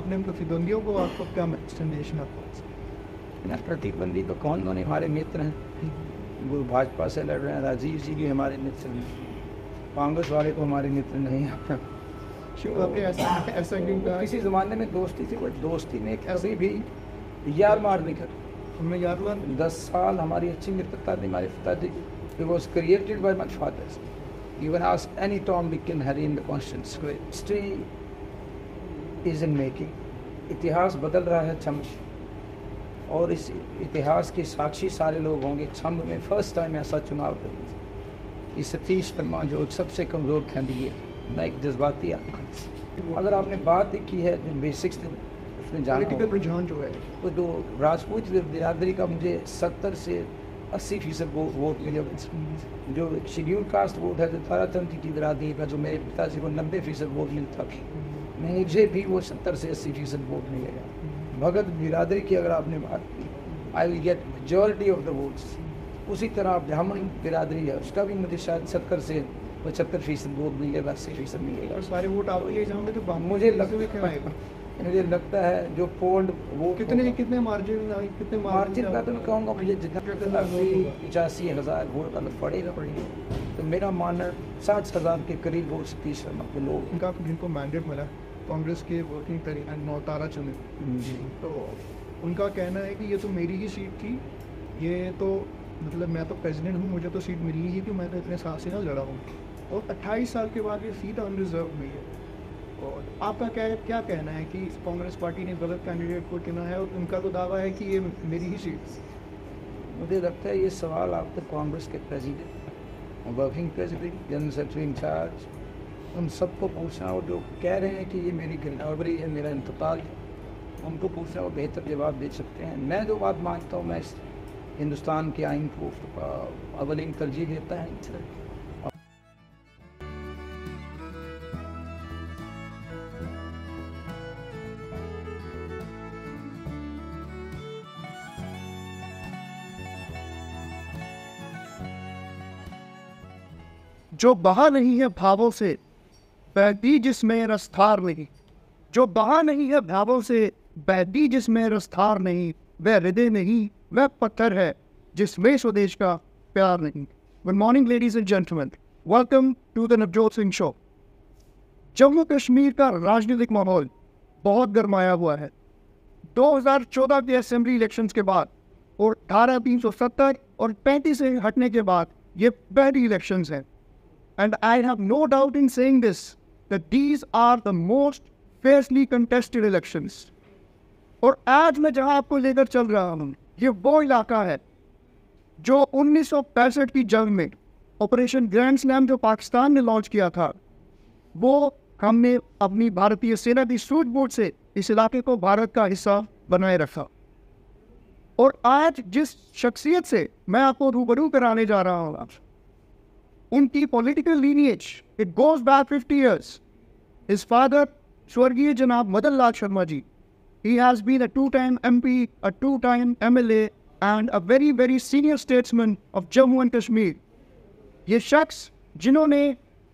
अपने प्रतिद्वंदियों को आपको क्या संदेश आपको? प्रतिद्वंदी तो कौन कौन हमारे मित्र हैं, वो भाजपा से लड़ रहे हैं, राजीव जी भी हमारे मित्र हैं, कांग्रेस वाले तो हमारे मित्र नहीं हैं। ऐसा क्यों कहा? किसी ज़माने में दोस्ती थी, बट दोस्ती में कभी भी यार मार नहीं कर। हमें याद हुआ 10 साल हमारी अच्छी मित्रता थी हमारे पिताजी। It was created by my fathers. Even ask any Tom, Dick and Harry in the constant square. History is in making. इतिहास बदल रहा है छम, और इस इतिहास के साक्षी सारे लोग होंगे। छम में फर्स्ट टाइम ऐसा चुनाव करेंगे। इस सतीश वर्मा जो सबसे कमज़ोर कैंडिडेट, मैं एक जज्बाती आदमी, अगर आपने बात ही की है जो बेसिक्स उसने जाना पॉलिटिकल रुझान जो है वो तो राजपूत बिरादरी का मुझे 70 से 80% वोट मिले। जो शेड्यूल कास्ट वोट है जो ताराचंद की बिरादरी का, जो मेरे पिताजी को 90% वोट मिलता था, मुझे भी वो 70 से 80% वोट मिलेगा। भगत बिरादरी की अगर आपने बात की, I will get majority of the votes. उसी तरह ब्राह्मण बिरादरी है, उसका भी मुझे शायद 70 से 75% वोट मिलेगा, 80% मिलेगा। और सारे वोट आप ले जाओगे तो मुझे लगता है जो पोल्ड वो कितने मार्जिन का तो मैं कहूँगा मुझे जितना 85,000 वोट का तो पड़ेगा। तो मेरा मानना 60,000 के करीब वोट सतीश वर्मा के लोग उनका जिनको मैंडेट मिला कांग्रेस के वर्किंग तरीके नौतारा चुने, तो उनका कहना है कि ये तो मेरी ही सीट थी, ये तो मतलब मैं तो प्रेसिडेंट हूँ, मुझे तो सीट मिली ही कि मैं तो इतने साल से ना लड़ा हूँ, और 28 साल के बाद ये सीट अनरिजर्व हुई है। और आपका क्या कहना है कि कांग्रेस पार्टी ने गलत कैंडिडेट को चुना है, और उनका तो दावा है कि ये मेरी ही सीट? मुझे लगता है ये सवाल आप तो कांग्रेस के president, working president, general secretary incharge, उन सबको पूछना, और जो कह रहे हैं कि ये मेरी गिरदावरी है, मेरा इंतकाल है, उनको पूछना, वो बेहतर जवाब दे सकते हैं। मैं जो बात मानता हूँ, मैं हिंदुस्तान के आइन को अवलिन तरजीह देता है। जो बहा नहीं है भावों से बहती जिसमें रसधार नहीं, जो बहा नहीं है भावों से बहती जिसमें रसधार नहीं, वह हृदय नहीं वह पत्थर है जिसमें स्वदेश का प्यार नहीं। Good morning ladies and gentleman, welcome to the Navjot Singh show. Jammu Kashmir का राजनीतिक माहौल बहुत गर्माया हुआ है। 2014 के असेंबली इलेक्शंस के बाद और धारा 370 और 35 से हटने के बाद ये पहली इलेक्शंस हैं। And I have no doubt in saying this, that these are the most fiercely contested elections. और आज मैं जहां आपको लेकर चल रहा हूं, ये वो इलाका है जो 1965 की जंग में ऑपरेशन ग्रैंड स्लैम जो पाकिस्तान ने लॉन्च किया था, वो हमने अपनी भारतीय सेना की सूझबूझ से इस इलाके को भारत का हिस्सा बनाए रखा। और आज जिस शख्सियत से मैं आपको रूबरू कराने जा रहा हूँ, उनकी political lineage it goes back 50 years. His father, स्वर्गीय जनाब Madan Lal Sharma ji, he has been a 2-time MP, a 2-time MLA and a very very senior statesman of Jammu and Kashmir. ये शख्स जिन्होंने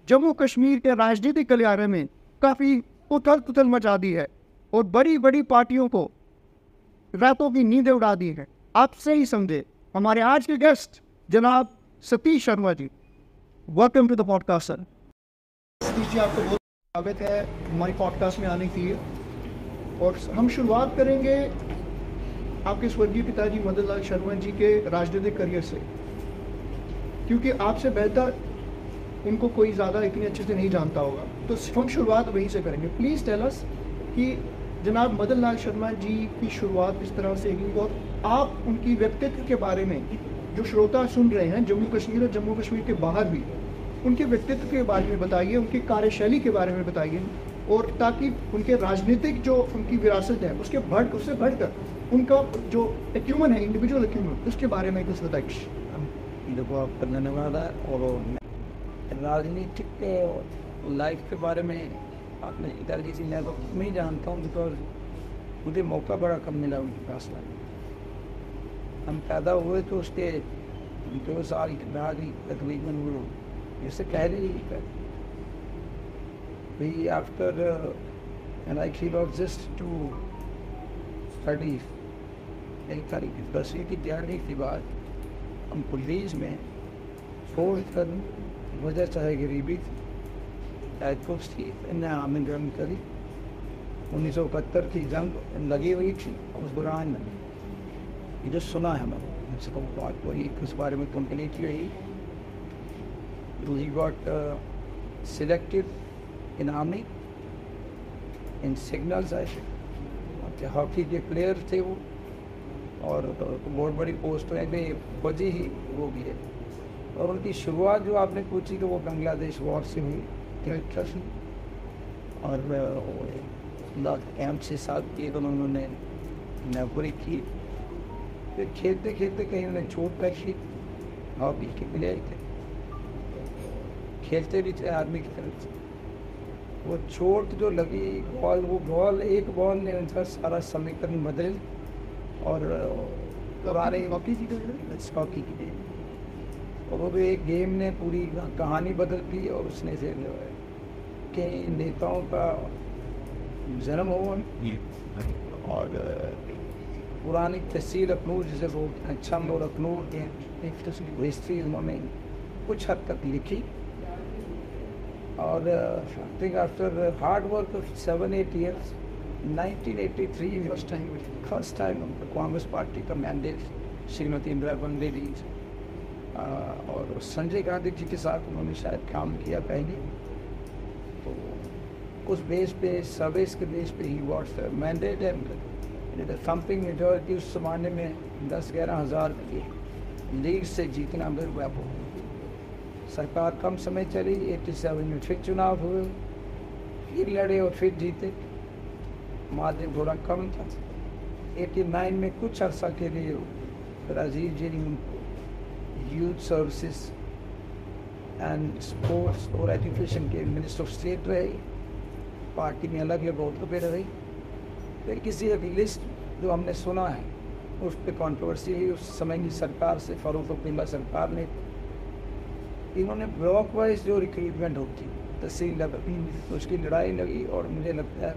जम्मू कश्मीर के राजनीतिक गलियारे में काफ़ी उथल पुथल मचा दी है और बड़ी बड़ी पार्टियों को रातों की नींदें उड़ा दी है। आपसे ही समझे हमारे आज के गेस्ट जनाब Satish Sharma ji. Welcome to the podcast sir. Satish ji, आपको बहुत स्वागत है हमारी पॉडकास्ट में आने के लिए। और हम शुरुआत करेंगे आपके स्वर्गीय पिताजी मदन लाल शर्मा जी के राजनीतिक करियर से, क्योंकि आपसे बेहतर इनको कोई ज़्यादा इतनी अच्छे से नहीं जानता होगा, तो हम शुरुआत वहीं से करेंगे। प्लीज़ टेल अस कि जनाब मदन लाल शर्मा जी की शुरुआत इस तरह से हुई, और आप उनकी व्यक्तित्व के बारे में जो श्रोता सुन रहे हैं जम्मू कश्मीर और जम्मू कश्मीर के बाहर भी, उनके व्यक्तित्व के बारे में बताइए, उनकी कार्यशैली के बारे में बताइए, और ताकि उनके राजनीतिक जो उनकी विरासत है उससे बढ़कर उनका जो एक्यूमन है, इंडिविजुअल एक्यूमन, उसके बारे में कुछ बताइए। देखो, आपका धन्यवाद है। और राजनीतिक के लाइफ के बारे में आपने पिताजी से मैं तो नहीं जानता हूँ, बिकॉज मुझे मौका बड़ा कम मिला उनके पास लाने। हम पैदा हुए तो उसके 2 साल के बाद ही तकरीबन वो इससे पहले ही भाई after and I came out just to study. एक तारीख 10वीं की तैयारी के बाद हम पुलिस में छोड़ कर वजह चाहे गरीबी थी, चाहे कुछ थी, इन्हें हमें जंग करी। 1971 की जंग लगी हुई थी उस दौरान ये जो सुना है हमें इसको बात वही उस बारे में कंप्लेन की रही। He got selected in army in signals I think। Hockey के प्लेयर थे वो और बहुत बड़ी पोस्ट में फौजी ही वो भी है। और उनकी शुरुआत जो आपने पूछी तो वो बांग्लादेश वॉर से हुई और कैंप से साथ किए तो उन्होंने नौकरी की। फिर खेलते खेलते कहीं उन्हें चोट लगी, हॉकी के प्लेयर थे, खेलते भी थे आर्मी की तरफ से। वो चोट जो लगी बॉल एक बॉल ने उनका सारा समीकरण बदल और पुराने हॉकी की और वो एक गेम ने पूरी कहानी बदल दी और उसने से के नेताओं का जन्म हुआ और पुरानी तहसील अखनूर जिसे लोग छम और अखनूर के हिस्ट्री उन्होंने कुछ हद तक लिखी। और I think after hard work of 7-8 years 1983 first time Congress party का मैंडेट श्रीमती इंदिरा गांधी जी और संजय गांधी जी के साथ उन्होंने शायद काम किया पहले। तो उस बेस पे सर्विस के बेस पे ही what mandate and thumping majority उस जमाने में 10-11 हज़ार की लीग से जीतना मेरे वो सरकार कम समय चली। 87 में फिर चुनाव हुए, फिर लड़े और फिर जीते, मार्जिन थोड़ा कम था। 89 में कुछ अर्सा के लिए राजीव जी यूथ सर्विसेज एंड स्पोर्ट्स और एजुकेशन के मिनिस्टर ऑफ स्टेट रहे, पार्टी में अलग अलग अहदों पर रही। फिर किसी एक लिस्ट जो हमने सुना है उस पर कॉन्ट्रोवर्सी हुई उस समय की सरकार से, फारूक अब्दुल्ला सरकार ने। इन्होंने ब्लॉक वाइज जो रिक्रूटमेंट होती तहसील लेवल उसकी लड़ाई लगी और मुझे लगता है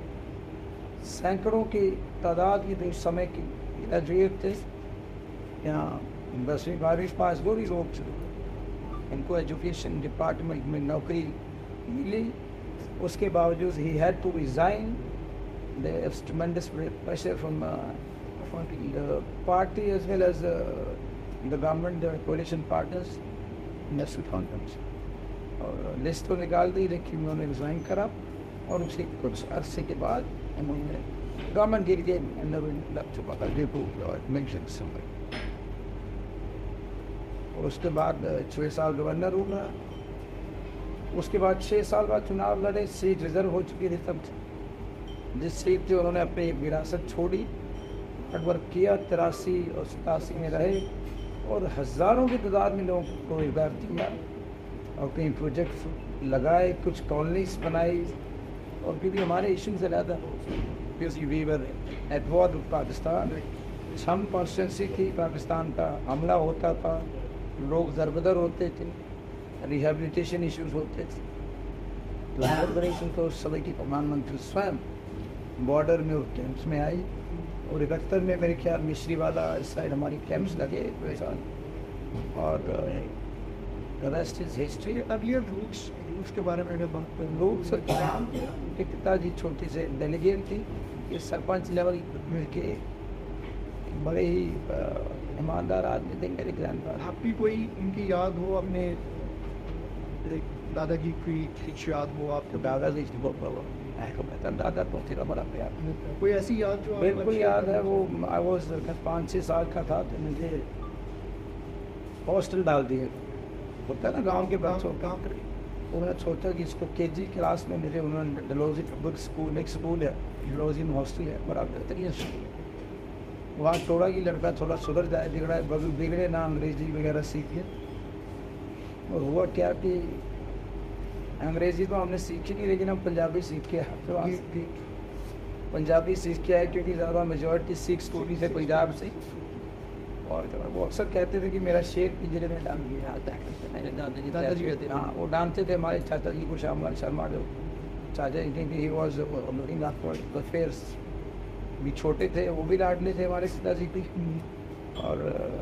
सैकड़ों की तादाद की तो उस समय की ग्रेजुएट थे यहाँ 10वीं 12वीं पास वो भी लोग थे, इनको एजुकेशन डिपार्टमेंट में नौकरी मिली। उसके बावजूद ही had to resign. There is tremendous pressure from the party as well as the government, the coalition partners, national conference. और लिस्ट तो निकाल दी लेकिन उन्होंने रिज़ाइन करा और उसी कुछ अरसे के बाद उन्होंने गवर्नमेंट गिर गए और उसके बाद 6 साल गवर्नर हुआ। उसके बाद 6 साल बाद चुनाव लड़े, सीट रिजर्व हो चुकी थी तब जिस सीट से उन्होंने अपनी एक विरासत छोड़ी, हार्डवर्क किया, 83 और 87 में रहे और हज़ारों की तादाद में लोगों को रोजगार दिया और कई प्रोजेक्ट लगाए, कुछ कॉलोनीज बनाई और फिर भी हमारे इशू से ज़्यादा we were at war with Pakistan. हम कॉन्स्टिट्यूंसी थी, पाकिस्तान का हमला होता था, लोग दरबदर होते थे, रिहेबिलिटेशन इश्यूज होते थे। ऑर्गेनाइजेशन तो उस समय की प्रधानमंत्री स्वयं बॉर्डर में और कैंप्स में आई और 71 में मेरे ख्याल मिश्री वाला इस साइड हमारी कैंप्स लगे और रेस्ट इज हिस्ट्री। अब ये रूट्स के बारे में बात करें। रूट्स के पिताजी छोटी से डेलीगेट थी, ये सरपंच लेवल के बड़े ही ईमानदार आदमी थे मेरे ग्रैंडफादर। आपकी कोई इनकी याद हो, अपने दादाजी की कुछ याद हो आपके? दादाजी दादा तो तेरा बड़ा प्यार। कोई ऐसी याद जो बिल्कुल याद है? वो आई वॉज 5-6 साल का था तो मुझे हॉस्टल डाल दिए, होता है ना गांव के बच्चों का। उन्होंने सोचा कि इसको KG क्लास में मेरे उन्होंने डलोजी पब्लिक स्कूल एक स्कूल है, डलोजी में हॉस्टल है, बड़ा बेहतरीन स्कूल है। वहाँ छोड़ा कि लड़का थोड़ा सुधर जाए, बिगड़े ना अंग्रेजी वगैरह सीखे। और हुआ क्या कि अंग्रेज़ी तो हमने सीखी नहीं लेकिन हम पंजाबी सीख के पंजाबी सीख के आए क्योंकि ज़्यादा मेजॉरिटी सिख स्कूल से पंजाब से। और वो अक्सर कहते थे कि मेरा शेर पिंजरे में डाल दिया आता है, दादाजी कहते हाँ वो डांटते थे हमारे चाचा जी को, शर्मा जो चाचा जी थे, he was looking after affairs. भी छोटे थे, वो भी लाडले थे हमारे पिताजी की। और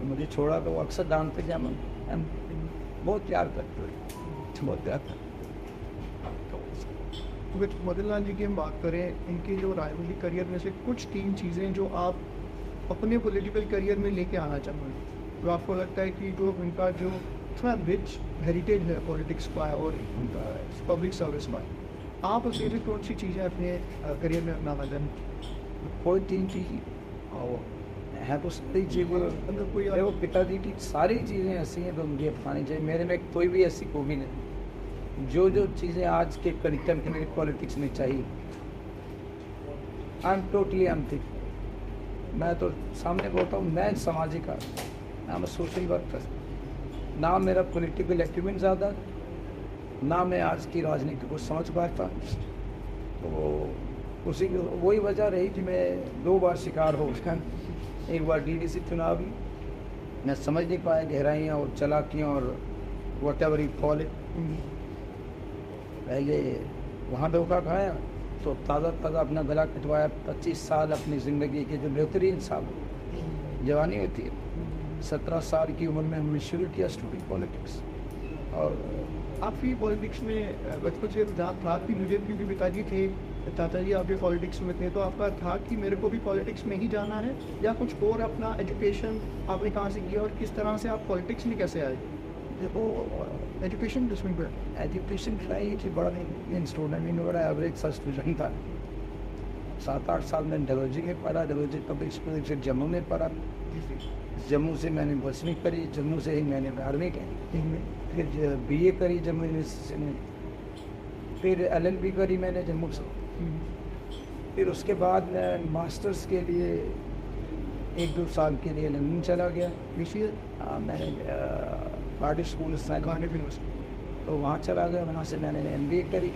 मुझे छोड़ा तो वो अक्सर डांटते थे, हम बहुत प्यार करते थे, बहुत प्यार करते। विद मदन लाल जी की हम बात करें, इनके जो राजनीतिक करियर में से कुछ 3 चीज़ें जो आप अपने पॉलिटिकल करियर में लेके आना चाहोगे, तो आपको लगता है कि जो इनका जो इतना रिच हेरिटेज है पॉलिटिक्स का और उनका पब्लिक सर्विस का, आप उसमें से कौन सी चीज़ें अपने करियर में अपनाना चाहें? कोई 3 चीज़ और है तो सारी चीज़ें, मतलब कोई वो पिताजी की सारी चीज़ें ऐसी हैं तो मुझे अपनानी चाहिए। मेरे में कोई भी ऐसी खूबी नहीं। जो जो चीज़ें आज के कंटेम्प्रेरी पॉलिटिक्स में चाहिए, आई एम टोटली एम्प्टी। मैं तो सामने बोलता हूँ, मैं सामाजिक आदमी, आई एम सोशल वर्कर। ना मेरा पॉलिटिकल एक्यूमेंट ज़्यादा, ना मैं आज की राजनीति को समझ पाता। तो उसी की वही वजह रही कि मैं 2 बार शिकार हो गया। एक बार डीडीसी चुनाव में मैं समझ नहीं पाया गहराइयाँ और चालाकियाँ और what ever you call it. पहले वहाँ धोखा खाया तो ताज़ा अपना गला कटवाया। 25 साल अपनी ज़िंदगी के जो बेहतरीन साल जवानी होती है, 17 साल की उम्र में हमने शुरू किया स्टूडेंट पॉलिटिक्स। और आपकी पॉलिटिक्स में बचपन से रुझान था कि मुझे, क्योंकि पिताजी थे, चाचा जी आपके पॉलिटिक्स में थे, तो आपका था कि मेरे को भी पॉलिटिक्स में ही जाना है, या कुछ और अपना एजुकेशन आपने कहाँ से किया और किस तरह से आप पॉलिटिक्स में कैसे आए? देखो एजुकेशन जिसमें एजुकेशन ट्राई थी, बड़ा स्टूडेंट में बड़ा एवरेज सा स्टूडेंट था। 7-8 साल मैंने डलोजी में पढ़ा, डलोजी पब्लिक स्कूल, फिर जम्मू में पढ़ा। जम्मू से मैंने 10वीं करी, जम्मू से ही मैंने 12वीं करी, फिर बीए करी जम्मू यूनिवर्सिटी में, फिर एलएलबी करी मैंने जम्मू से। फिर उसके बाद मैं मास्टर्स के लिए 1-2 साल के लिए लंदन चला गया। मैंने पार्टी स्कूल तो वहाँ चला गया, वहाँ से मैंने एमबीए करी।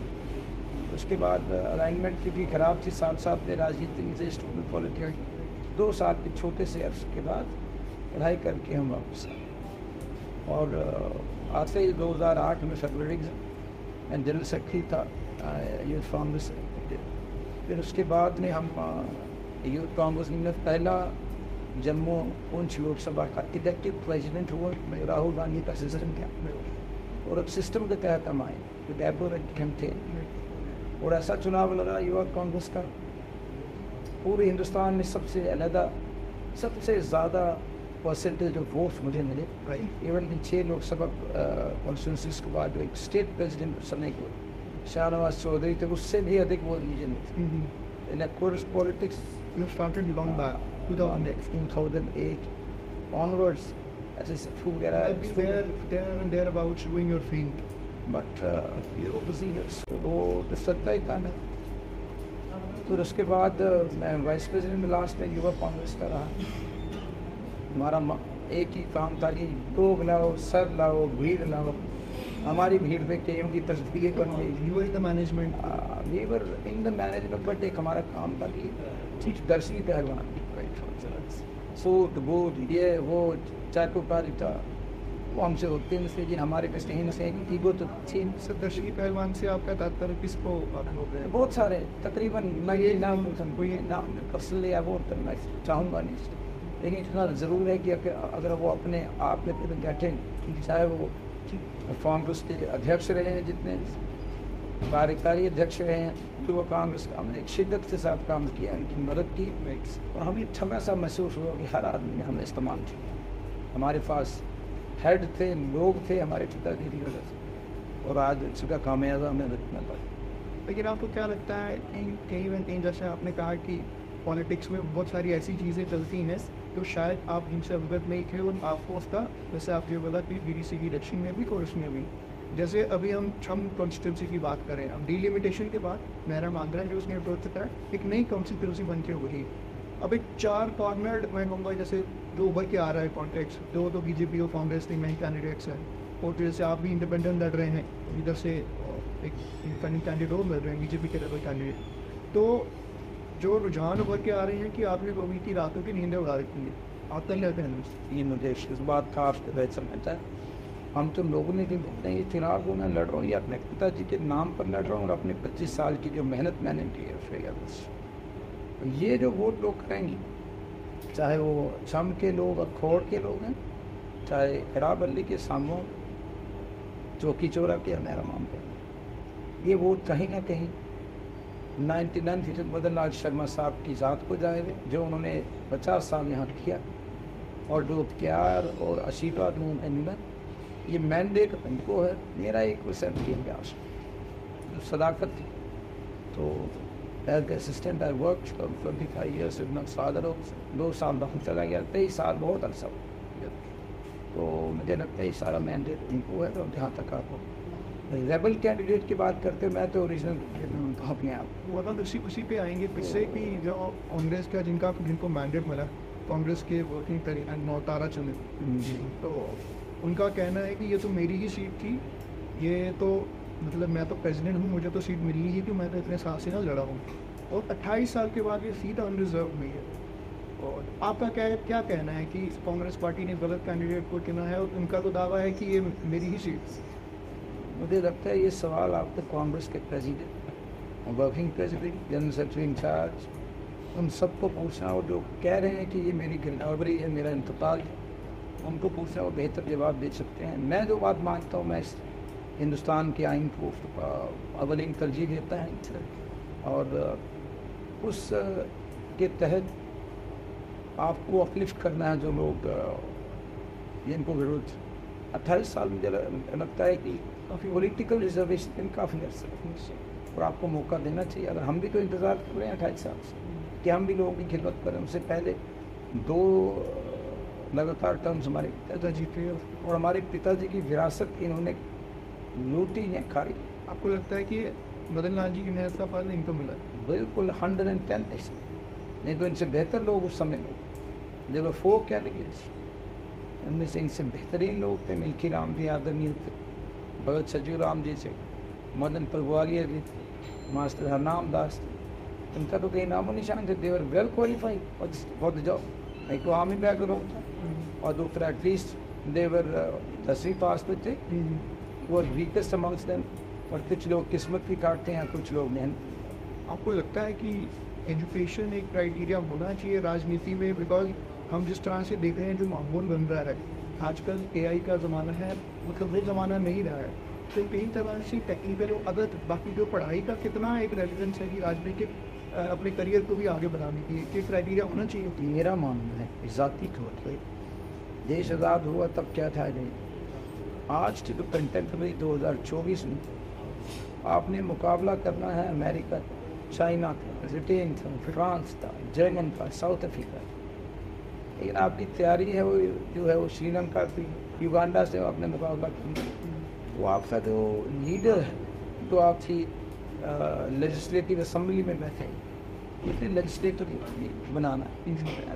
उसके बाद अलाइनमेंट की भी ख़राब थी, साथ में राजनीति में से स्टूडेंट पॉलिटिक्स 2 साल के छोटे से अर्स के बाद पढ़ाई करके हम वापस आए। और आज से 2008 में फरवरी मैं जनरल सेक्रेटरी था यूथ कांग्रेस। फिर उसके बाद में हम यूथ कांग्रेस में पहला जम्मू पुंछ लोकसभा का इलेक्टिव प्रेसिडेंट हुआ। राहुल गांधी का सिस्टम था और अब सिस्टम के तहत हम आए, हम थे। और ऐसा चुनाव लगा युवा कांग्रेस का, पूरे हिंदुस्तान में सबसे अलहदा, सबसे ज़्यादा परसेंटेज ऑफ वोट मुझे मिले। इवन 6 लोकसभा कॉन्स्टिट्यूंसीज के बाद एक स्टेट प्रेसिडेंट समय को शाहनवाज चौधरी थे, उससे भी अधिक वोट मुझे मिले। In course politics You started long back, 2008 onwards, as I said, there and thereabouts doing your thing. But वो तो सत्ता ही था ना। फिर उसके बाद मैं वाइस प्रेसिडेंट में लास्ट में युवा कांग्रेस का रहा। हमारा एक ही काम था कि लोग लाओ, सर लाओ, भीड़ लाओ। हमारी भीड़ में केएम की तस्वीरें बन गई। You were in the management. We were in the management, but एक हमारा काम था कि ठीक दर्शनी पहलवान, सूट बूट ये वो चाकुकारी था, वो हमसे होते हैं से, हमारे पे कहीं से ईगो तो थी। दर्शनी पहलवान से आपका तात्पर्य किसको आप लोग हैं? बहुत सारे, तकरीबन मैं ये नाम कोई नाम पसंद या वो करना चाहूँगा नहीं, लेकिन इतना ज़रूर है कि अगर वो अपने आप में फिर बैठे, चाहे वो कांग्रेस के अध्यक्ष रहे हैं, जितने कार्यकारी अध्यक्ष रहे हैं, तो वो कांग्रेस का हमने एक शिद्दत के साथ काम किया, उनकी मदद की। और हमें अच्छा ऐसा महसूस हुआ कि हर आदमी ने हमें इस्तेमाल किया। हमारे पास हेड थे, लोग थे हमारे पिताजी की वजह से, और आज इसका कामयाबी हमें रखना पड़ा। लेकिन आपको क्या लगता है कहीं न कहीं, जैसे आपने कहा कि पॉलिटिक्स में बहुत सारी ऐसी चीज़ें चलती हैं तो शायद आप इनसे अवगत नहीं थे, और आपको उसका, जैसे आपने बोला कि बीडीसी की इलेक्शन में भी और उसमें भी, जैसे अभी हम कॉन्स्टिट्यूंसी की बात करें, हम डिलिमिटेशन के बाद मेरा मानना है कि उसने अप्रोच था एक नई कॉन्स्टिट्यूंसी बन के हुई। अब एक 4 फॉर्मेट मैं कहूँगा, जैसे जो उभर के आ रहा है कॉन्टेक्स, 2 तो बीजेपी और कांग्रेस के नए कैंडिडेट्स हैं, और जैसे आप भी इंडिपेंडेंट लड़ रहे हैं, इधर से एक कैंडिडेट और मिल रहे हैं बीजेपी के लेवल कैंडिडेट, तो जो रुझान उभर के आ रहे हैं कि आपने कभी की रातों की नींदें उड़ा देती है, आपका क्या कहना है? ये मुझे इस बात का आपसे समझता है हम तो लोगों ने भी बोलते हैं ये चुनाव को मैं लड़ रहा हूँ या अपने पिताजी के नाम पर लड़ रहा हूँ और अपने 25 साल की जो मेहनत मैंने की है उसके बस। तो ये जो वोट लोग करेंगे, चाहे वो छम के लोग अखौड़ के लोग हैं, चाहे खराब अली के सामों चौकी चौरा के मेरा माम पे, ये वोट कहीं ना कहीं 99% मदन लाल शर्मा साहब की ज़ात को जाएंगे, जो उन्होंने 50 साल यहाँ किया और जो प्यार और आशीर्वाद उन्होंने मिला, ये मैंडेट उनको है। मेरा 1% की अभ्यास जो सदाकत थी। तो as assistant I work for 25 years with my father. 2 साल बाद चला गया, 23 साल बहुत अरसा हो गया। तो मुझे लगता है ये सारा मैंडेट उनको है। और जहाँ तक आपको रेबल कैंडिडेट की बात करते हैं, मैं तो ओरिजिनल अपने आप वो तो उसी पे आएंगे पिछले कि जो कांग्रेस का जिनको मैंडेट मिला, कांग्रेस के वर्किंग तरीके नौतारा चले, तो उनका कहना है कि ये तो मेरी ही सीट थी, ये तो मतलब मैं तो प्रेसिडेंट हूँ, मुझे तो सीट मिली ही कि मैं तो इतने साल से ना लड़ा हूँ और 28 साल के बाद ये सीट अनरिजर्व हुई है। और आपका क्या कहना है कि कांग्रेस पार्टी ने गलत कैंडिडेट को चुना है और उनका तो दावा है कि ये मेरी ही सीट। मुझे लगता है ये सवाल आप तो कांग्रेस के president, working president, general secretary incharge, उन सबको पूछना, और जो कह रहे हैं कि ये मेरी गिरदावरी है, मेरा इंतकाल है, उनको पूछना, वो बेहतर जवाब दे सकते हैं। मैं जो बात मानता हूँ, मैं हिंदुस्तान के आइन को अवलिन तरजीह देता है और उस के तहत आपको अपलिफ्ट करना है जो लोग जिनको विरोध 28 साल मुझे लगता है कि काफ़ी पॉलिटिकल रिजर्वेशन काफ़ी अर्सा और आपको मौका देना चाहिए। अगर हम भी तो इंतज़ार कर रहे हैं 28 साल से कि हम भी लोगों की खिदमत करें। उससे पहले 2 लगातार टर्म्स हमारे पिताजी थे और हमारे पिताजी की विरासत इन्होंने लूटी है, खाई। आपको लगता है कि मदन लाल जी की मेहनत का फल इनको मिला? बिल्कुल 110%। नहीं तो इनसे बेहतर लोग उस समय जब 4 कैंडिडेट्स, उनमें से इनसे बेहतरीन लोग थे। मिल्खी राम जी आदरणीय थे, भगत सज्जू राम जी से, मदन पगवालिया जी थे, मास्टर हरनाम दास थे। इनका तो कहीं नामो निशान थे। They were well qualified for the job. एक तो आर्मी बैकग्राउंड था और दूसरा एटलीस्ट देवर 10वीं पास पे थे। वो वीकेस्ट अमंग्स देम। और कुछ लोग किस्मत भी काटते हैं, कुछ लोग मेहनत। आपको लगता है कि एजुकेशन एक क्राइटेरिया होना चाहिए राजनीति में? बिकॉज हम जिस तरह से देख रहे हैं जो माहौल बन रहा है आजकल, AI का ज़माना है, मतलब वो ज़माना नहीं रहा है, तो कई तरह से टेक्निकल अदर बाकी जो पढ़ाई का कितना एक रेलिवेंस है कि राजनीतिक अपने करियर को भी आगे बढ़ाने की एक क्राइटेरिया होना चाहिए। मेरा मानना है ज़ाती तौर पर देश आज़ाद हुआ तब क्या था नहीं, आज के तो कंटेम्प्रेरी 2024 में आपने मुकाबला करना है अमेरिका, चाइना था, ब्रिटेन था, फ्रांस था, जर्मन था, साउथ अफ्रीका। लेकिन आपकी तैयारी है वो जो है वो श्रीलंका की, युगांडा से आपने मुकाबला किया। वो आपका जो लीडर है तो आपकी लेजिस्लेटिव असम्बली में बैठे, इसलिए लेजिस्लेटिव बनाना,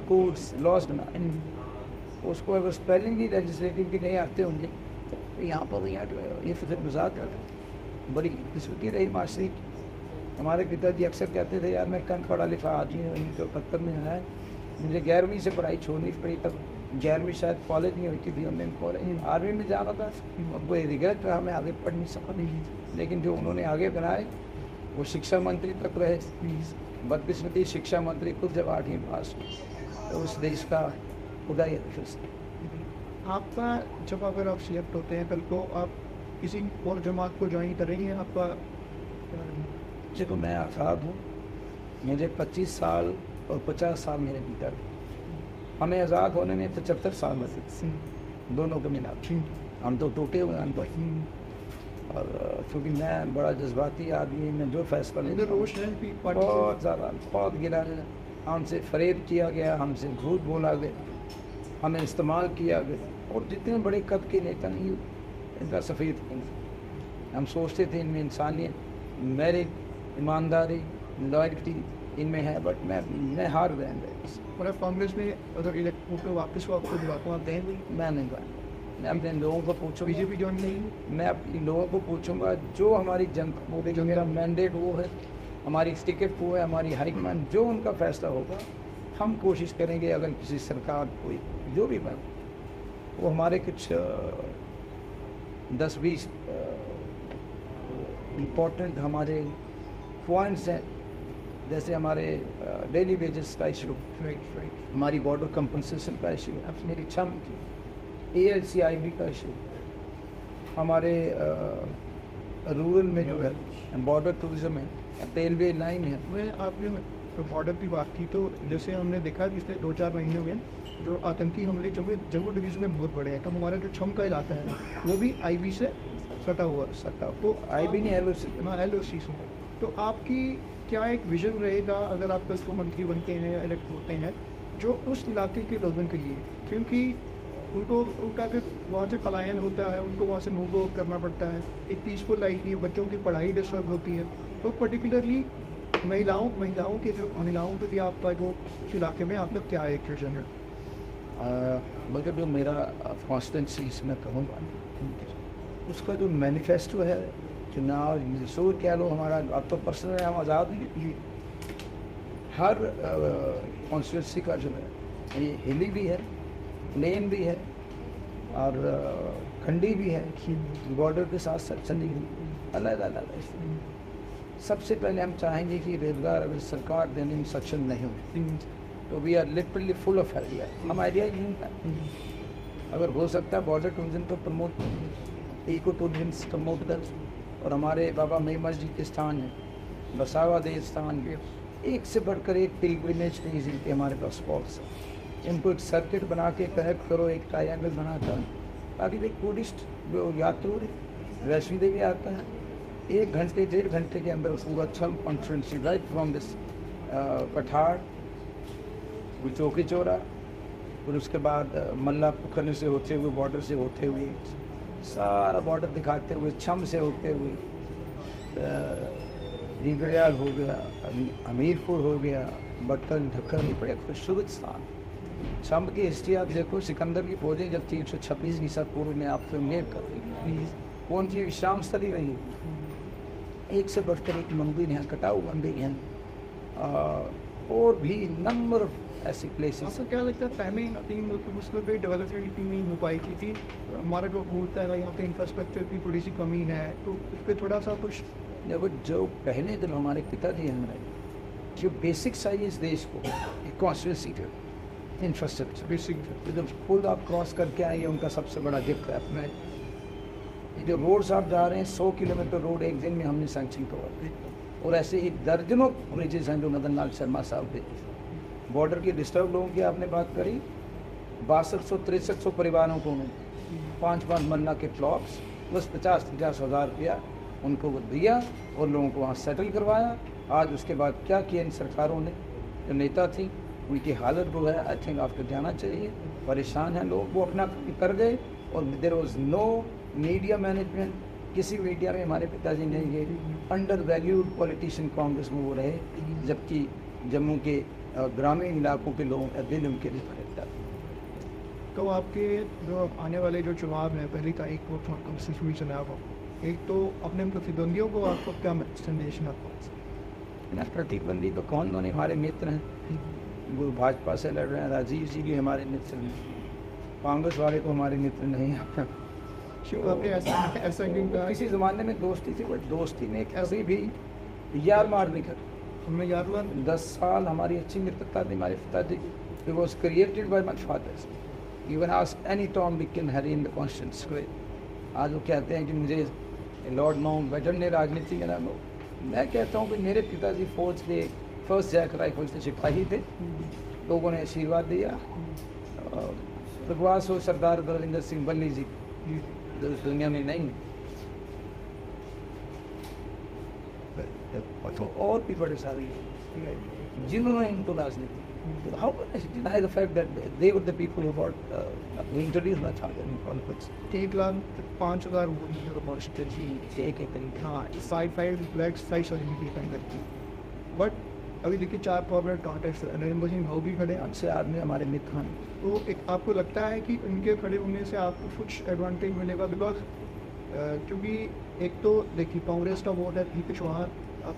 कोड्स लॉज बनाना, उसको अगर स्पेलिंग भी लेजिस्लेटिव के नहीं आते होंगे तो यहाँ पर ये फिर मजाक करते। बड़ी किस्मती रही माशरी। हमारे पिताजी अक्सर कहते थे यार मैं कम पढ़ा लिखा आदमी हूँ, इनके पत्थर में है, मुझे 11वीं से पढ़ाई छोड़नी पड़ी, तब 11वीं शायद कॉलेज नहीं होती थी, हमने आर्मी में जाना था। वो रिग्रेट रहा, मैं आगे पढ़ नहीं सका। लेकिन जो उन्होंने आगे बनाए वो शिक्षा मंत्री तक रहे। बदकिस्मती शिक्षा मंत्री खुद जब 8वीं पास हुए तो उस देश का खुदा ही आपका जब अगर आप सिलेक्ट होते हैं कल को, आप किसी और जमात को ज्वाइन करेंगे? आपका देखो मैं आज़ाद हूँ, मुझे 25 साल और 50 साल मेरे भीतर, हमें आज़ाद होने में 75 साल बचे, दोनों को मिला। हम तो टूटे हुए अनुभव, और क्योंकि मैं बड़ा जज्बाती आदमी, मैं जो फैसला लेता हूँ बहुत ज़्यादा, बहुत गिरा, हमसे फरेब किया गया, हमसे झूठ बोला गया, हमें इस्तेमाल किया गया। और जितने बड़े कद के नेता नहीं इनका सफ़ेद, हम सोचते थे इनमें इंसानियत, मेरिट, ईमानदारी, लॉयल्टी इनमें है, बट मैं हार गया। और कांग्रेस में अगर इलेक्शन पे वापस आपको दिलाता हूँ, आप देंगे? मैं नहीं गया। मैं अपने लोगों को पूछूँ, बीजेपी ज्वाइन नहीं, मैं अपने लोगों को पूछूंगा जो हमारी जनता बोले, जो मेरा मैंडेट वो है, हमारी टिकट वो है, हमारी हाईकमान, जो उनका फैसला होगा हम कोशिश करेंगे। अगर किसी सरकार कोई जो भी बने, वो हमारे कुछ 10-20 इम्पोर्टेंट हमारे पॉइंट्स हैं, जैसे हमारे डेली वेजेस का इशू, हमारी बॉर्डर कंपनसेशन का इशू, मेरी छम की ALCIB का इशू, हमारे रूरल में जो है बॉर्डर टूरिज्म है, रेलवे लाइन है। मैं आपने बॉर्डर की बात की तो जैसे हमने देखा पिछले 2-4 महीने हुए जो आतंकी हमले जम्मू डिवीज़न में बहुत बड़े हैं, तो हमारा जो छम का इलाका है वो भी IB से सटा तो IB नहीं LOC। LOC से। तो आपकी क्या एक विजन रहेगा अगर आप कल को मंत्री बनते हैं, इलेक्ट होते हैं, जो उस इलाके के लोगों के लिए, क्योंकि उनका फिर वहाँ से पलायन होता है, उनको वहाँ से मूव करना पड़ता है, एक पीसफुल लाइफ नहीं, बच्चों की पढ़ाई डिस्टर्ब होती है, तो पर्टिकुलरली महिलाओं के लिए आपका जो उस इलाके में आपका क्या एक विजन है? मगर जो मेरा कॉन्स्टेंसी इसमें कहूँगा, उसका जो मैनिफेस्टो है, चुनाव जसूर कह लो, हमारा अब तो पर्सनल है, हम आज़ाद नहीं, हर कॉन्स्टिट्यूंसी का जो है ये हिली भी है, प्लेन भी है और खंडी भी है, बॉर्डर के साथ साथ चली हुई अलग अलग। सबसे पहले हम चाहेंगे कि रोजगार अगर सरकार देने में सक्षम नहीं हो तो we are literally full of idea. हम आइडिया ही नहीं है, अगर हो सकता है बॉर्डर टूरिज्म को प्रमोट, इको टूरिज्म प्रमोट कर, और हमारे बाबा मई मस्जिद के स्थान है, बसावा देव स्थान के, एक से बढ़कर एक पिलग्रिमेज प्लेसेस के हमारे पास स्पॉट्स हैं, इनको एक सर्किट बना के कनेक्ट करो, एक ट्रायंगल बनाकर, ताकि एक टूरिस्ट जो यात्रु वैष्णो देवी आता है 1 घंटे 1.5 घंटे के अंदर पूरा छम कॉन्फ्रेंस राइट फ्रॉम दिस पठार, चौकी चौरा, फिर उसके बाद मल्ला पुखर से होते हुए, बॉर्डर से होते हुए, सारा बॉर्डर दिखाते हुए, छम से होते हुए दीगरयाल हो गया, हमीरपुर हो गया, बटन ढक्कन, ये बड़े खूबसूरत स्थान। छम की हिस्ट्री आप देखो, सिकंदर की फौजें जब 326 ईसा पूर्व में आपसे मेल कर रही, कौन सी विश्राम स्थली रही, एक से बढ़कर एक मंदिर हैं, कटाऊ मंदिर हैं, और भी नंबर ऐसी प्लेसेस। आपको क्या लगता है पहले उसको कोई डेवलपमेंट नहीं हो पाई थी, हमारा जो होता है यहाँ पे इंफ्रास्ट्रक्चर की थोड़ी सी कमी है, तो उस पर थोड़ा सा कुछ देखो, जो पहले दिन हमारे पिताजी हमारे जो बेसिक चाहिए इस देश को, एक कॉन्स्टिट्यूंसी इंफ्रास्ट्रक्चर बेसिक, जब खुद आप क्रॉस करके आएंगे उनका सबसे बड़ा गिफ्ट है। अपने जो रोड्स आप जा रहे हैं 100 किलोमीटर रोड एक दिन में हमने सैंक्शन करवा दी, और ऐसे ही दर्जनों ब्रिजेज हैं जो मदन लाल शर्मा साहब दे। बॉर्डर की डिस्टर्ब लोगों की आपने बात करी, 6200-6300 परिवारों को उन्होंने 5 मरला के प्लॉट्स बस 50-50 हज़ार रुपया उनको वो दिया और लोगों को वहाँ सेटल करवाया। आज उसके बाद क्या किया इन सरकारों ने, जो नेता थी उनकी हालत वो है, आई थिंक आपको जाना चाहिए, परेशान हैं लोग, वो अपना कर गए, और there was no media management, किसी मीडिया में हमारे पिताजी नहीं गए, अंडर वैल्यूड पॉलिटिशियन कांग्रेस में वो रहे, जबकि जम्मू के ग्रामीण इलाकों के लोगों का दिल उनके लिए फटता। तो आपके जो आने वाले जो चुनाव हैं, पहली तारीख को कॉन्स्टिट्यूंसी चुनाव हो, एक तो अपने प्रतिद्वंदियों को आपको क्या संदेश है? ना प्रतिद्वंदी तो कौन दोनों हमारे मित्र हैं, वो भाजपा से लड़ रहे हैं, राजीव जी भी हमारे मित्र हैं, कांग्रेस वाले तो हमारे मित्र नहीं हैं। ऐसा किसी ज़माने में दोस्ती थी, बट दोस्ती में ऐसे भी यार मार निकल, हमें याद हुआ 10 साल हमारी अच्छी मित्रता थी। हमारे पिताजी it was created by my fathers. Even ask any Tom, Dick and Harry in the Constant Square. आज वो कहते हैं कि मुझे लॉर्ड माउंट बैटन ने राजनीति का नाम, मैं कहता हूँ कि मेरे पिताजी फौज के फर्स्ट जैक राइफल से सिपाही थे, लोगों ने आशीर्वाद दिया। भगवास हो सरदार दविंदर सिंह बल्ली जी, जो इस दुनिया में नहीं, तो और भी बड़े सारे जिन्होंने इनको राजनीति, how can I deny the fact that they were the people who brought who introduced my father in politics? 1,05,000 एक करीब, हाँ, साइड ब्लैक साइड करती, बट अभी देखिए 4 फॉरवर्ड कॉन्टेस्ट नरेंद्र सिंह भाऊ भी खड़े, अच्छे आदमी हमारे मित्र हैं। तो एक आपको लगता है कि उनके खड़े होने से आपको कुछ एडवांटेज मिलेगा? बिकॉज क्योंकि एक तो देखिए कांग्रेस का वोट है पीछे वहाँ, अब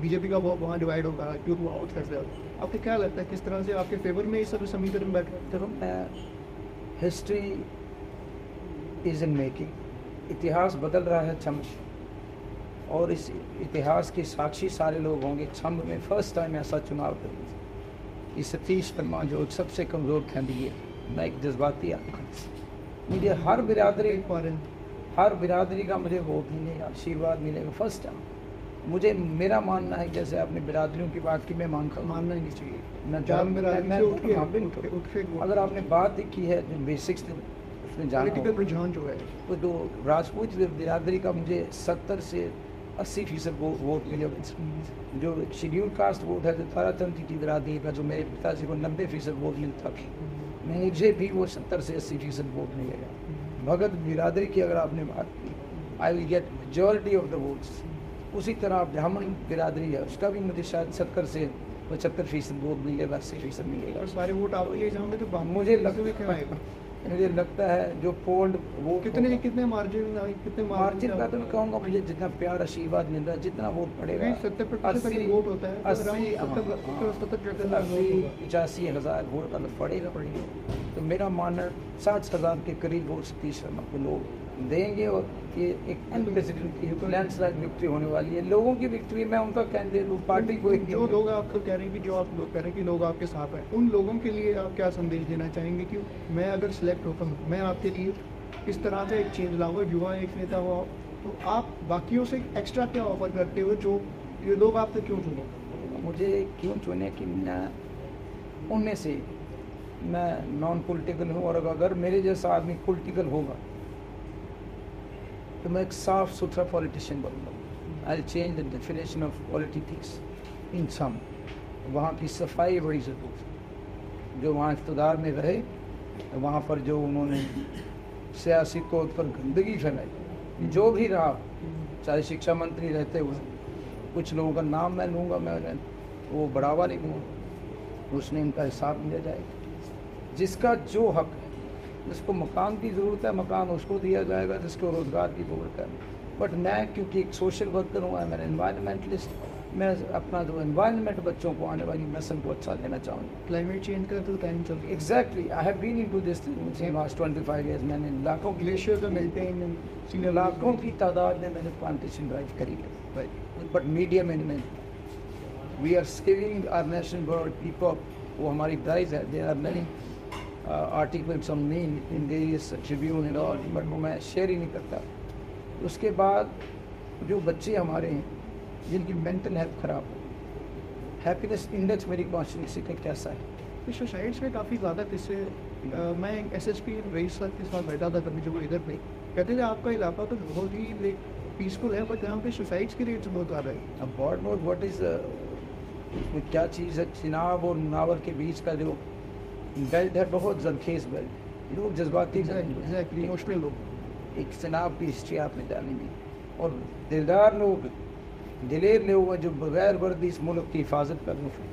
बीजेपी का वोट वहाँ डिवाइड होगा, क्योंकि आउट कर, आपको क्या लगता है किस तरह से आपके फेवर में ये सब समीकरण बैठ? देखो, हिस्ट्री इज इन मेकिंग, इतिहास बदल रहा है छम्ब, और इस इतिहास के साक्षी सारे लोग होंगे। छम्ब में फर्स्ट टाइम ऐसा चुनाव करेंगे। इस सतीश वर्मा जो एक सबसे कमज़ोर कैंडिडेट, मैं एक जज्बाती आदमी, मुझे हर बिरादरी का मुझे वोट मिलेगा, आशीर्वाद मिलेगा फर्स्ट टाइम। मुझे मेरा मानना है, जैसे आपने बिरादरियों की बात की, मैं मानता हूँ, मानना ही नहीं चाहिए। अगर आपने बात की है जो बेसिक्स उसने जाना पॉलिटिकल रुझान जो है, तो जो राजपूत बिरादरी का मुझे 70 से 80% वोट मिले। जो शेड्यूल कास्ट वोट है, जो ताराचंद की बिरादरी का, जो मेरे पिताजी को 90% वोट मिलता था, मुझे भी वो 70 से 80% वोट मिलेगा। भगत बिरादरी की अगर आपने बात की, I will get majority of the votes. उसी तरह ब्राह्मण बिरादरी है, उसका भी मुझे शायद 70 से 75% वोट मिलेगा, 80% मिलेगा। और सारे वोट आप ले जाओगे तो मुझे लगता है जो पोल्ड वो कितने मार्जिन का तो मैं कहूँगा, मुझे जितना प्यार आशीर्वाद मिल रहा है, जितना वोट पड़ेगा, 70% वोट होता है, 85,000 वोट का पड़ेगा। तो मेरा मानना 60,000 के करीब वोट सतीश शर्मा को लोग देंगे, और ये एक अनप्रेसिडेंट लैंडस्लाइड विक्ट्री होने वाली है। लोगों की विक्ट्री, मैं उनका कैंडिडेट हूँ, पार्टी को जो लोग आपको कह रहे हैं कि जो आप लोग कह रहे हैं कि लोग आपके साथ हैं, उन लोगों के लिए आप क्या संदेश देना चाहेंगे कि मैं अगर सिलेक्ट होता हूँ, मैं आपके लिए इस तरह से एक चेंज लाऊंगा, युवा एक नेता हुआ, तो आप बाकियों से एक्स्ट्रा क्या ऑफर करते हो जो ये लोग आपसे क्यों चुने? मुझे क्यों चुने कि मैं उनमें से मैं नॉन पॉलिटिकल हूँ, और अगर मेरे जैसा आदमी पॉलिटिकल होगा तो मैं एक साफ सुथरा पॉलिटिशियन बनूँगा। I change the definition of politics in some. वहाँ की सफाई बड़ी ज़रूरत है। जो वहाँ इक़्तिदार में रहे, वहाँ पर जो उन्होंने सियासी तौर पर गंदगी फैलाई, जो भी रहा, चाहे शिक्षा मंत्री रहते हुए, कुछ लोगों का नाम मैं लूँगा, मैं वो बढ़ावा नहीं दूँगा, उसने इनका हिसाब लिया जाएगा। जिसका जो हक है, जिसको मकान की ज़रूरत है, मकान उसको दिया जाएगा, जिसको रोज़गार की ज़रूरत है। बट मैं क्योंकि एक सोशल वर्कर हूँ, मैं एनवायरमेंटलिस्ट, मैं अपना जो एनवायरनमेंट बच्चों को, आने वाली नस्ल को अच्छा देना चाहूँगा। क्लाइमेट चेंज का तो टाइम चल रहा है। Exactly, I have been into this last 25 years. मैंने लाखों ग्लेशियर का मेंटेन, लाखों की तादाद में मैंने प्लांटेशन ड्राइव करी है, बट मीडिया में नहीं। We are saving our national bird peacock, वो हमारी प्राइज है। They are many articles on me in various Tribune and all, but वो मैं शेयर ही नहीं करता। उसके बाद जो बच्चे हमारे हैं जिनकी मेंटल हेल्थ ख़राब हो, हैप्पीनेस इंडेक्स मेरी कॉन्स्टिट्यूंसी का कैसा है? सुसाइड्स में काफ़ी ज़्यादा किस्से। मैं SSP रईस सर के साथ बैठा था कभी, जो वो इधर पे कहते थे आपका इलाका तो बहुत ही पीसफुल है, बट यहाँ पे सुसाइड्स के रेट्स बहुत ज़्यादा है। अब गॉड नोज व्हाट इज़ क्या चीज़ है। चिनाब और नावर के बीच का जो बेल्ट है, बहुत जरखेज बेल्ट, लोग जज्बाती इमोशनल लोग। एक चिनाब की हिस्ट्री आपने जानेंगे, और दिलदार लोग, दिलेर लोग जो बगैर वर्दी इस मुल्क की हिफाजत कर रहे हैं,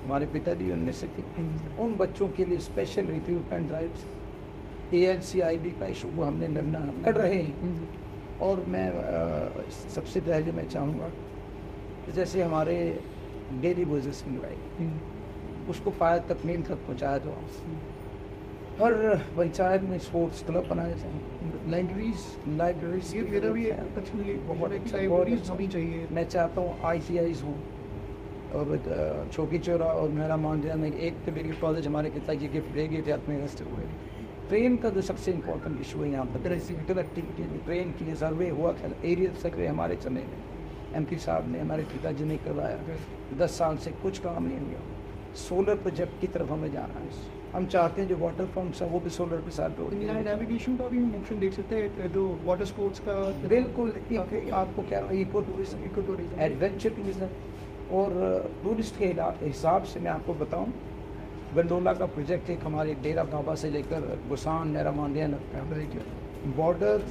हमारे पिताजी उनमें से थे। उन बच्चों के लिए स्पेशल रिक्रूटमेंट ड्राइव्स, ANCIB का इशू हमने लड़ रहे हैं। और मैं सबसे पहले मैं चाहूँगा जैसे हमारे डेली बेसिस की लड़ाई, उसको पाया तकमील तक पहुँचाया जाओ। हर पंचायत में स्पोर्ट्स क्लब बनाए जाएँ, लाइब्रेरीज मेरा भी बहुत होनी चाहिए। मैं चाहता हूँ ITIs हो, और छोकी चौरा और मेरा मानदिया में एक डिग्री कॉलेज हमारे पिताजी गिफ्ट दे गए थे अपने रस्ते हुए। ट्रेन का जो सबसे इम्पोर्टेंट इशू है यहाँ पर, कनेक्टिविटी, ट्रेन के लिए सर्वे हुआ था, एरिया सर्वे हमारे चले गए, MP साहब ने, हमारे पिताजी ने करवाया। 10 साल से कुछ काम नहीं हुआ। सोलर प्रोजेक्ट की तरफ हमें जाना है। हम चाहते हैं जो वाटर पंप्स हैं वो भी सोलर के साथ हो। नेविगेशन का भी ऑप्शन देख सकते हैं, जो वाटर स्पोर्ट्स का। बिल्कुल, आपको क्या इको टूरिज्म, एडवेंचर टूरिज्म, और टूरिस्ट के हिसाब से मैं आपको बताऊं, गंडोला का प्रोजेक्ट एक हमारे डेरा बाबा से लेकर गुसान, मेरा मानदिया बॉर्डर,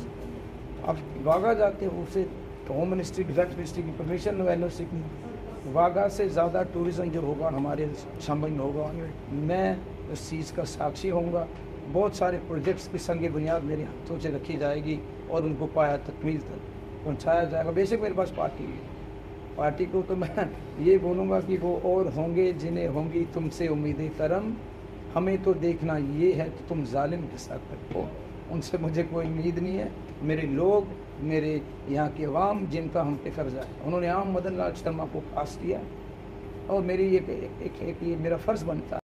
अब वाघा जाते हैं उससे तो होम मिनिस्ट्री, डिफेंस मिनिस्ट्री की परमिशन लो, NOC की। वाघा से ज़्यादा टूरिज़्म जो होगा हमारे संबंध में होगा, मैं उस चीज़ का साक्षी होऊंगा। बहुत सारे प्रोजेक्ट्स की संग बुनियाद मेरे हाथों से रखी जाएगी और उनको पाया तकमील तक पहुँचाया जाएगा। बेशक मेरे पास पार्टी है, पार्टी को तो मैं ये बोलूँगा कि वो और होंगे जिन्हें होंगी तुमसे उम्मीदें करम, हमें तो देखना ये है कि तुम जालिम के साथ रखो, उनसे मुझे कोई उम्मीद नहीं है। मेरे लोग, मेरे यहाँ की अवाम जिनका हम पे कर्जा है, उन्होंने आम मदन लाल शर्मा को पास किया और मेरी ये मेरा फ़र्ज़ बनता है